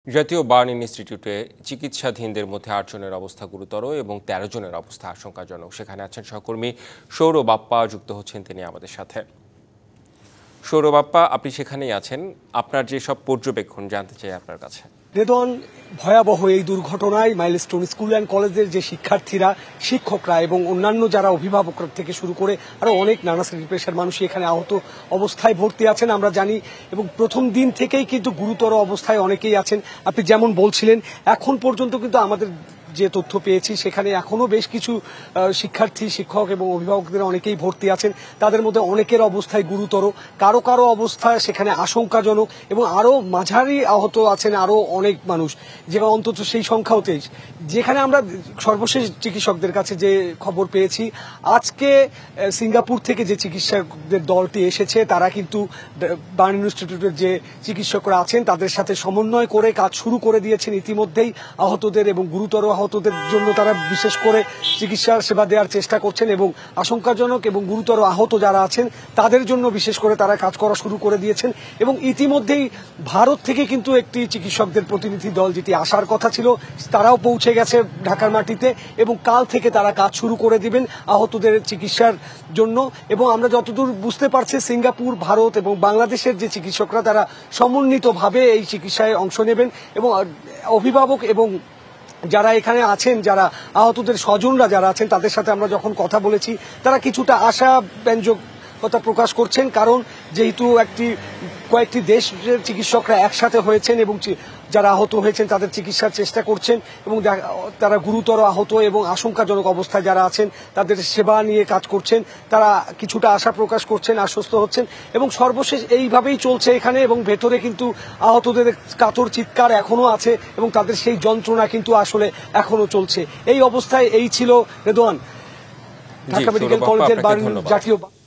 জাতীয় বার্ন ইনস্টিটিউটে চিকিৎসাধীনদের মধ্যে ৮ জনের অবস্থা গুরুতর এবং ১৩ জনের অবস্থা আশঙ্কাজনক। সেখানে আছেন সহকর্মী সৌরভ বাপ্পা, যুক্ত হচ্ছেন তিনি আমাদের সাথে। সৌরভ বাপ্পা, আপনি সেখানেই আছেন, আপনার যে সব পর্যবেক্ষণ জানতে চাই আপনার কাছে। রেদওয়ান, ভয়াবহ এই দুর্ঘটনায় মাইলস্টোন স্কুল অ্যান্ড কলেজের যে শিক্ষার্থীরা, শিক্ষকরা এবং অন্যান্য যারা অভিভাবকরা থেকে শুরু করে আরো অনেক নানা শ্রেণী পেশার মানুষই এখানে আহত অবস্থায় ভর্তি আছেন আমরা জানি, এবং প্রথম দিন থেকেই কিন্তু গুরুতর অবস্থায় অনেকেই আছেন। আপনি যেমন বলছিলেন, এখন পর্যন্ত কিন্তু আমাদের যে তথ্য পেয়েছি সেখানে এখনো বেশ কিছু শিক্ষার্থী, শিক্ষক এবং অভিভাবকদের অনেকেই ভর্তি আছেন। তাদের মধ্যে অনেকের অবস্থায় গুরুতর, কারো কারো অবস্থা সেখানে আশঙ্কাজনক, এবং আরো মাঝারি আহত আছেন আরো অনেক মানুষ, যেখানে অন্তত সেই সংখ্যাও 23। যেখানে আমরা সর্বশেষ চিকিৎসকদের কাছে যে খবর পেয়েছি, আজকে সিঙ্গাপুর থেকে যে চিকিৎসকদের দলটি এসেছে তারা কিন্তু বার্ন ইনস্টিটিউটের যে চিকিৎসকরা আছেন তাদের সাথে সমন্বয় করে কাজ শুরু করে দিয়েছেন ইতিমধ্যেই। আহতদের এবং গুরুতর আহতদের জন্য তারা বিশেষ করে চিকিৎসার সেবা দেওয়ার চেষ্টা করছেন, এবং আশঙ্কাজনক এবং গুরুতর আহত যারা আছেন তাদের জন্য বিশেষ করে তারা কাজ করা শুরু করে দিয়েছেন। এবং ইতিমধ্যেই ভারত থেকে কিন্তু একটি চিকিৎসকদের প্রতিনিধি দল যেটি আসার কথা ছিল তারাও পৌঁছে গেছে ঢাকার মাটিতে, এবং কাল থেকে তারা কাজ শুরু করে দিবেন আহতদের চিকিৎসার জন্য। এবং আমরা যতদূর বুঝতে পারছি, সিঙ্গাপুর, ভারত এবং বাংলাদেশের যে চিকিৎসকরা তারা সমন্বিতভাবে এই চিকিৎসায় অংশ নেবেন, এবং অভিভাবক এবং যারা এখানে আছেন, যারা আহতদের স্বজনরা যারা আছেন তাদের সাথে আমরা যখন কথা বলেছি তারা কিছুটা আশাব্যঞ্জক কথা প্রকাশ করছেন, কারণ যেহেতু কয়েকটি দেশের চিকিৎসকরা একসাথে হয়েছেন এবং যারা আহত হয়েছেন তাদের চিকিৎসার চেষ্টা করছেন, এবং তারা গুরুতর আহত এবং আশঙ্কাজনক অবস্থায় যারা আছেন তাদের সেবা নিয়ে কাজ করছেন, তারা কিছুটা আশা প্রকাশ করছেন, আশ্বস্ত হচ্ছেন। এবং সর্বশেষ এইভাবেই চলছে এখানে, এবং ভেতরে কিন্তু আহতদের কাতর চিৎকার এখনো আছে এবং তাদের সেই যন্ত্রণা কিন্তু আসলে এখনো চলছে। এই অবস্থায় এই ছিল রেদওয়ান, ঢাকা মেডিকেল কলেজের জাতীয়